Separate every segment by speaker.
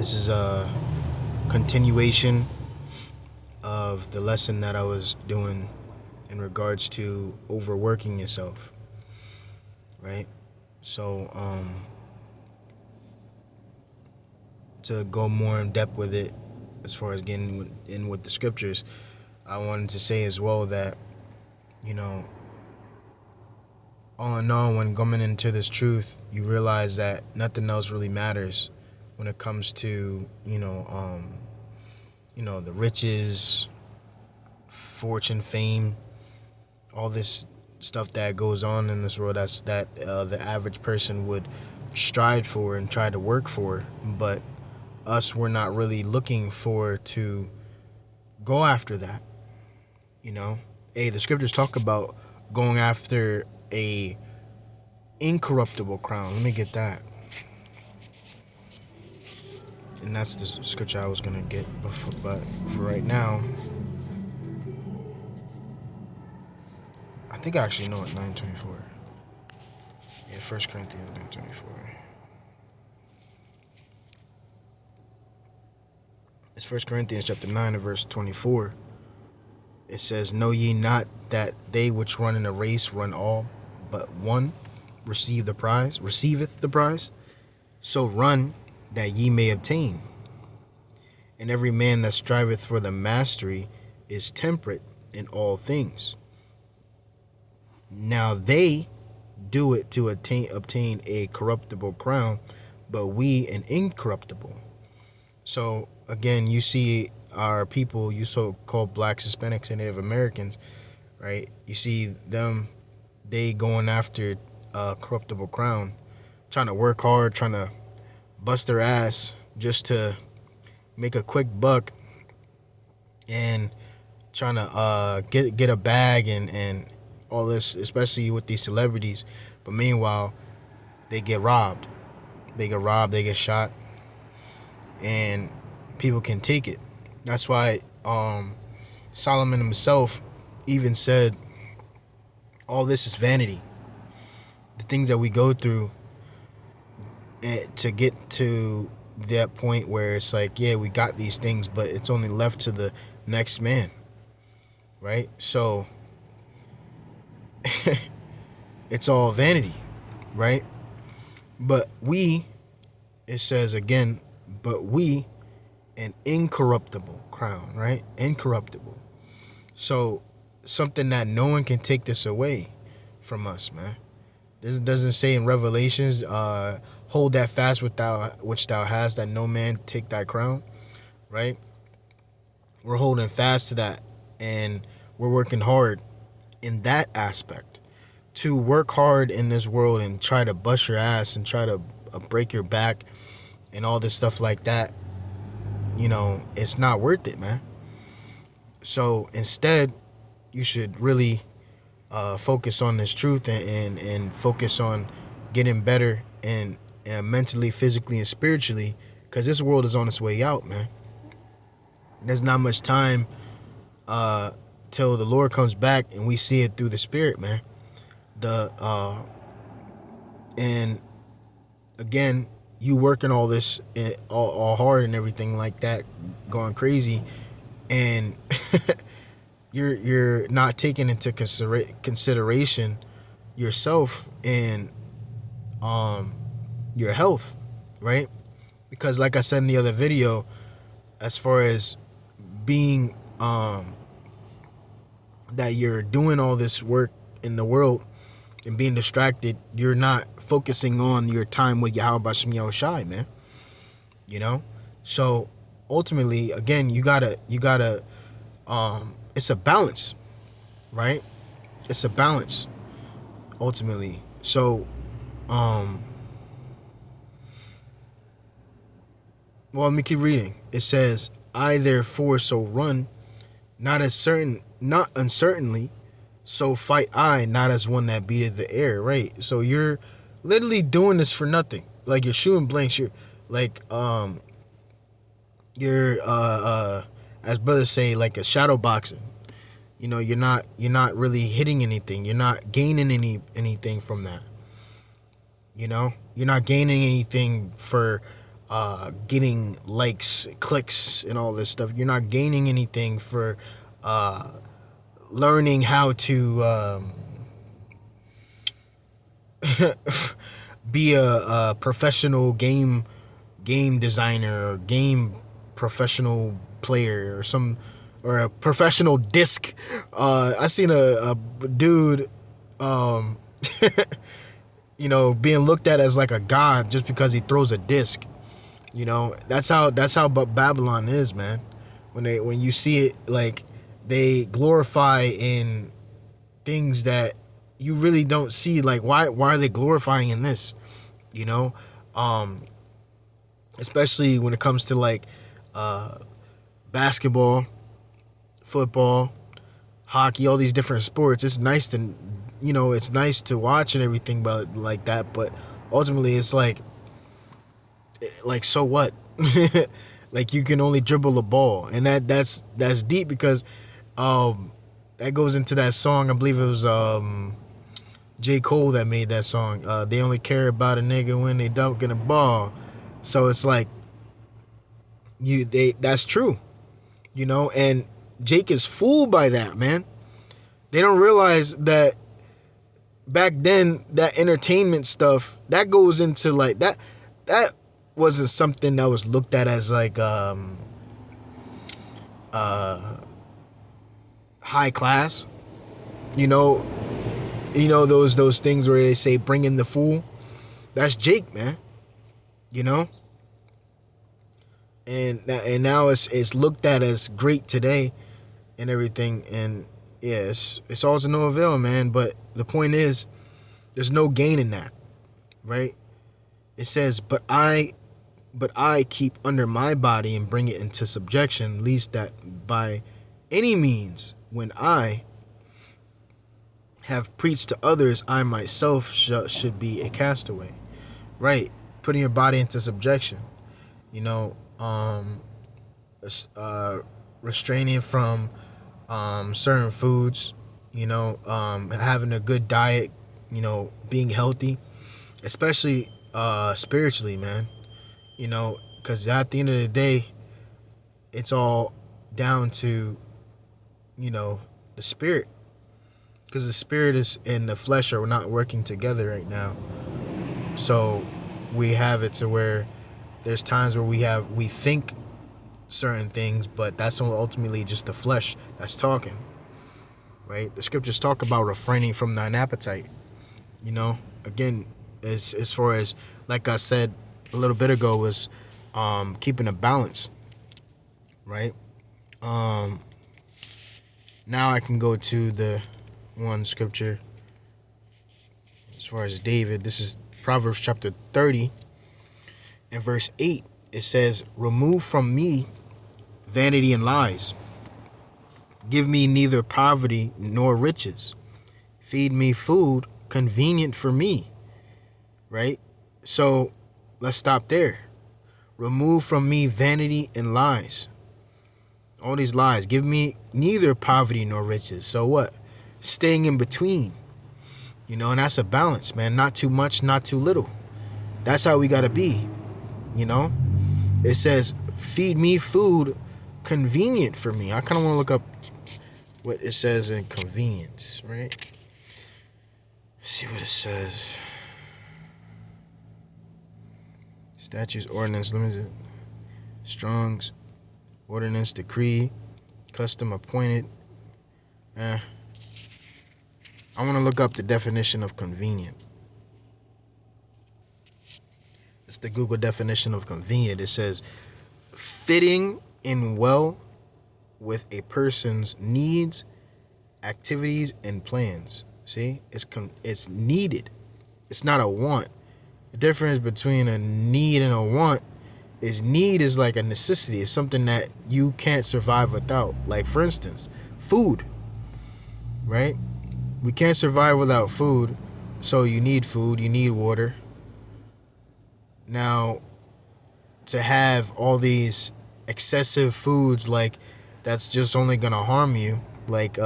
Speaker 1: This is a continuation of the lesson that I was doing in regards to overworking yourself, right? So, to go more in depth with it, as far as getting in with the scriptures, I wanted to say as well that, you know, all in all, when coming into this truth, you realize that nothing else really matters when it comes to, the riches, fortune, fame, all this stuff that goes on in this world that the average person would strive for and try to work for, but us we're not really looking for to go after that. The scriptures talk about going after a incorruptible crown. Let me get that. And that's the scripture I was gonna get before, but for right now, I think I actually know it. 9:24. Yeah, 1 Corinthians 9:24. It's 1 Corinthians chapter 9 and verse 24. It says, "Know ye not that they which run in a race run all, but one receiveth the prize? So run that ye may obtain. And every man that striveth for the mastery is temperate in all things. Now they do it to obtain a corruptible crown, but we an incorruptible." So again, you see our people, you so-called blacks, Hispanics, and Native Americans, right? You see them, they going after a corruptible crown, trying to work hard, trying to bust their ass just to make a quick buck and trying to get a bag and all this, especially with these celebrities. But meanwhile, they get robbed. They get shot, and people can take it. That's why Solomon himself even said, all this is vanity. The things that we go through to get to that point where it's like, yeah, we got these things, but it's only left to the next man, right? So it's all vanity, right? But we, it says again, but we an incorruptible crown, right? Incorruptible. So something that no one can take this away from us, man. This doesn't say in Revelations, hold that fast which thou hast, that no man take thy crown, right? We're holding fast to that, and we're working hard in that aspect. To work hard in this world and try to bust your ass and try to break your back and all this stuff like that, it's not worth it, man. So instead, you should really focus on this truth and focus on getting better and mentally, physically, and spiritually, because this world is on its way out, man. There's not much time till the Lord comes back and we see it through the Spirit, man. And again, you working all this all hard and everything like that, going crazy, and you're not taking into consideration yourself and your health, right? Because like I said in the other video, as far as being that you're doing all this work in the world and being distracted, you're not focusing on your time with Yahweh Bashem Yahushai, man. So ultimately, again, you gotta it's a balance, right? It's a balance ultimately. So well, let me keep reading. It says, "I therefore so run, not uncertainly, so fight I, not as one that beateth the air," right? So you're literally doing this for nothing. Like, you're shooting blanks. You're like you're as brothers say, like a shadow boxing. You're not really hitting anything. You're not gaining anything from that. You're not gaining anything for getting likes, clicks, and all this stuff. You're not gaining anything for learning how to be a professional game designer or game professional player or a professional disc. I seen a dude, um, being looked at as like a god just because he throws a disc. That's how Babylon is, man. When you see it, like, they glorify in things that you really don't see. Like, why are they glorifying in this? You know, um, especially when it comes to like basketball, football, hockey, all these different sports. It's nice to watch and everything, but like that. But ultimately, it's like so what? Like, you can only dribble a ball, and that's deep because that goes into that song. I believe it was J. Cole that made that song. They only care about a nigga when they dunking a ball. So it's like that's true, and Jake is fooled by that, man. They don't realize that back then, that entertainment stuff that goes into like that wasn't something that was looked at as like high class. You know, those things where they say bring in the fool. That's Jake, man. You know, and now it's looked at as great today and everything, and yeah, it's all to no avail, man. But the point is, there's no gain in that, right? It says, but I keep under my body and bring it into subjection, least that by any means, when I have preached to others, I myself should be a castaway, right? Putting your body into subjection, you know, restraining from certain foods, having a good diet, being healthy, especially spiritually, man. Because at the end of the day, it's all down to, the spirit. Because the spirit and the flesh are not working together right now. So we have it to where there's times where we think certain things, but that's ultimately just the flesh that's talking, right? The scriptures talk about refraining from thine appetite. Again, as far as, like I said a little bit ago, was keeping a balance, right? Now I can go to the one scripture as far as David. This is Proverbs chapter 30 and verse 8. It says, remove from me vanity and lies. Give me neither poverty nor riches. Feed me food convenient for me. Right? So let's stop there. Remove from me vanity and lies. All these lies. Give me neither poverty nor riches. So what? Staying in between. And that's a balance, man. Not too much, not too little. That's how we got to be. It says, feed me food convenient for me. I kind of want to look up what it says in convenience, right? Let's see what it says. Statutes, ordinance, limited, Strong's, ordinance, decree, custom, appointed. I want to look up the definition of convenient. It's the Google definition of convenient. It says, fitting in well with a person's needs, activities, and plans. See, it's needed. It's not a want. The difference between a need and a want is need is like a necessity. It's something that you can't survive without. Like, for instance, food, right? We can't survive without food, so you need food, you need water. Now, to have all these excessive foods, like, that's just only gonna harm you. Like,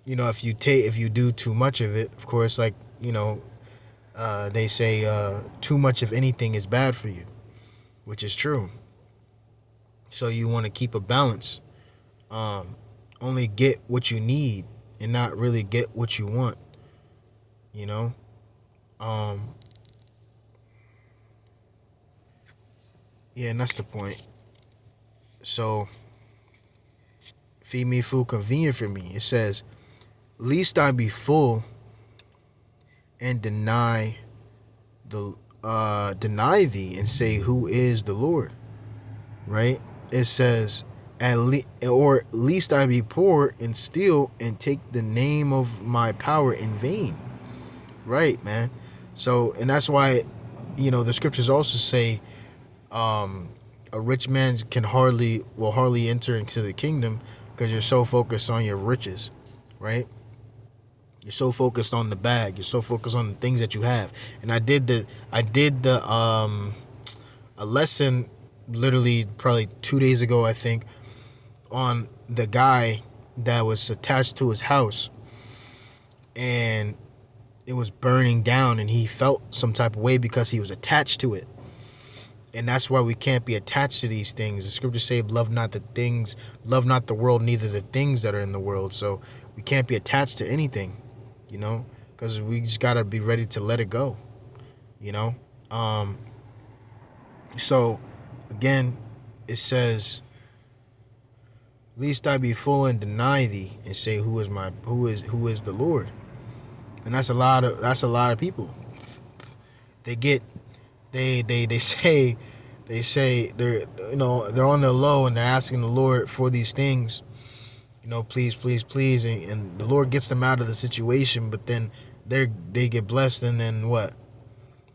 Speaker 1: if you do too much of it, of course, like, they say too much of anything is bad for you. which is true. So you want to keep a balance. Um, Only get what you need and not really get what you want. You know. Um, yeah, and that's the point. So feed me food convenient for me. It says, "Least I be full and the deny thee and say, who is the Lord?" Right? It says, or at least I be poor and steal and take the name of my power in vain. Right, man. So, and that's why, the scriptures also say, a rich man will hardly enter into the kingdom because you're so focused on your riches, right? You're so focused on the bag. You're so focused on the things that you have. And I did a lesson literally probably 2 days ago, I think, on the guy that was attached to his house and it was burning down and he felt some type of way because he was attached to it. And that's why we can't be attached to these things. The scriptures say, love not the world, neither the things that are in the world. So we can't be attached to anything, because we just got to be ready to let it go, you know? Um, so again, it says, "Least I be full and deny thee and say, who is the Lord?" And that's a lot of people. They get they say they're on the low and they're asking the Lord for these things, please, please, please, and the Lord gets them out of the situation, but then they get blessed, and then what?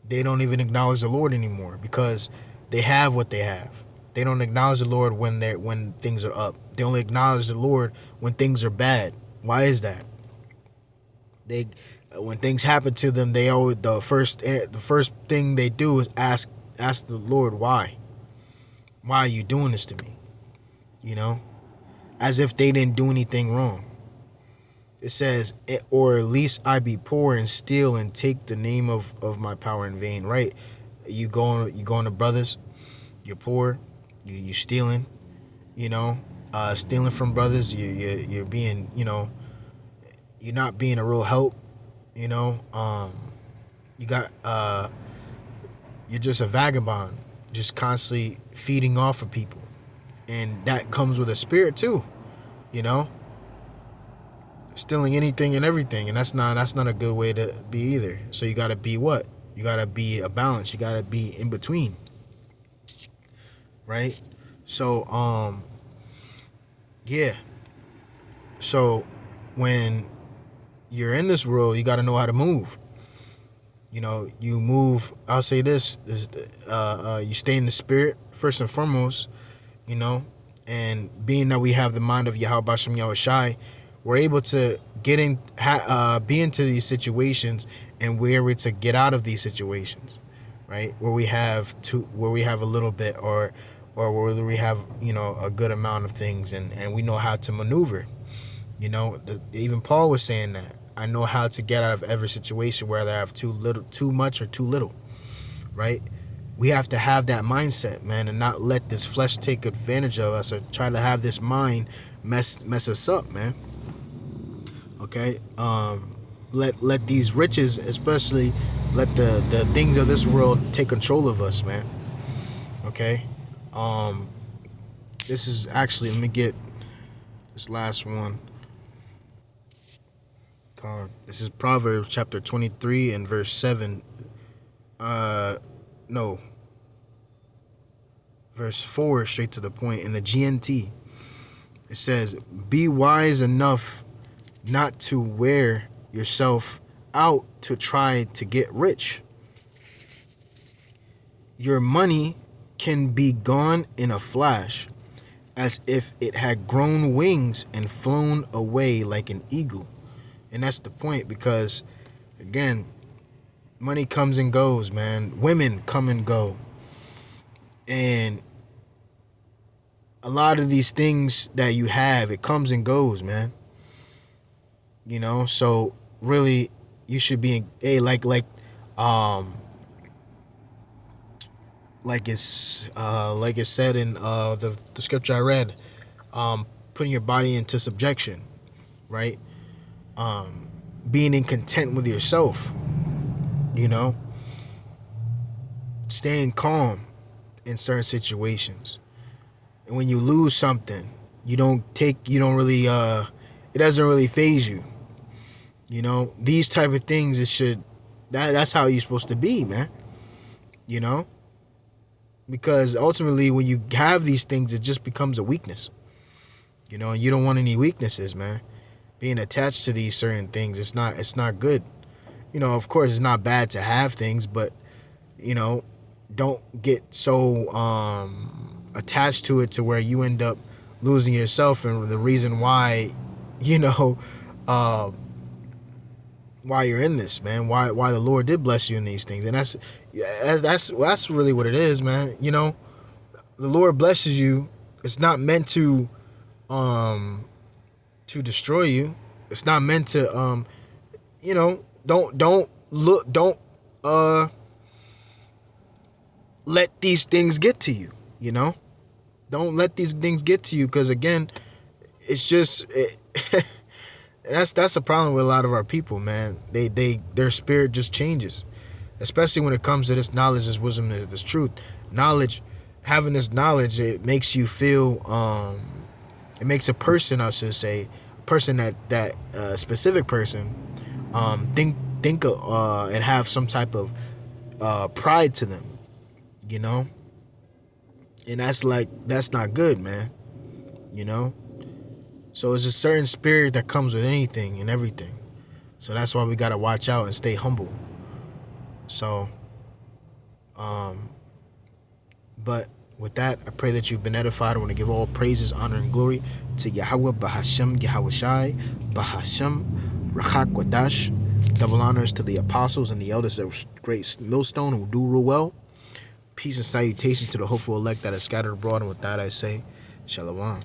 Speaker 1: They don't even acknowledge the Lord anymore because they have what they have. They don't acknowledge the Lord when things are up. They only acknowledge the Lord when things are bad. Why is that? They When things happen to them, they always the first thing they do is ask the Lord why. Why are you doing this to me? As if they didn't do anything wrong. It says, or at least I be poor and steal and take the name of my power in vain. Right? You going to brothers. You're poor. You stealing. Stealing from brothers. You're being you're not being a real help. You got you're just a vagabond, just constantly feeding off of people, and that comes with a spirit too. You know, Stealing anything and everything, and that's not a good way to be either. So you got to be what? You got to be a balance. You got to be in between, right? So yeah. So when you're in this world, you got to know how to move. You move. I'll say this you stay in the spirit first and foremost. you know, and being that we have the mind of Yahweh Bashem Yahushai, we're able to be into these situations, and we're able to get out of these situations, right? Where we have a little bit, or where we have a good amount of things, and we know how to maneuver. Even Paul was saying that I know how to get out of every situation, whether I have too much or too little, right? We have to have that mindset, man, and not let this flesh take advantage of us or try to have this mind mess us up, man. Okay, let these riches, especially, let the things of this world take control of us, man. Okay, this is actually, let me get this last one. This is Proverbs chapter 23 and verse 7. No, verse 4, straight to the point. In the GNT, it says, "Be wise enough not to wear yourself out to try to get rich. Your money can be gone in a flash, as if it had grown wings and flown away like an eagle." And that's the point, because, again, money comes and goes, man. Women come and go. And a lot of these things that you have, it comes and goes, man. So really, you should be like like it said in the scripture I read, putting your body into subjection, right? Being in content with yourself, you know, staying calm in certain situations. And when you lose something, you don't really it doesn't really phase you. You know, these type of things, that's how you're supposed to be, man. You know, because ultimately when you have these things, it just becomes a weakness. You know, and you don't want any weaknesses, man. Being attached to these certain things, it's not good. You know, of course it's not bad to have things, but you know, don't get so attached to it to where you end up losing yourself, and the reason why, you know, uh, why you're in this, man. Why the Lord did bless you in these things, and that's really what it is, man. You know, the Lord blesses you. It's not meant um to destroy you. It's not meant to you know, don't uh let these things get to you. You know, don't let these things get to you, because again, it's just that's a problem with a lot of our people, man. Their spirit just changes, especially when it comes to this knowledge, this wisdom, this truth. Knowledge, having this knowledge, it makes you feel it makes a person, I should say, a person that specific person think and have some type of pride to them, you know. And that's not good, man. You know. So it's a certain spirit that comes with anything and everything. So that's why we gotta watch out and stay humble. So, but with that, I pray that you've been edified. I want to give all praises, honor, and glory to Yahweh, Bahashem, Yahweh Shai, Bahashem, Rachak Wadash. Double honors to the apostles and the elders of Great Millstone who do rule well. Peace and salutation to the hopeful elect that are scattered abroad. And with that, I say, Shalom.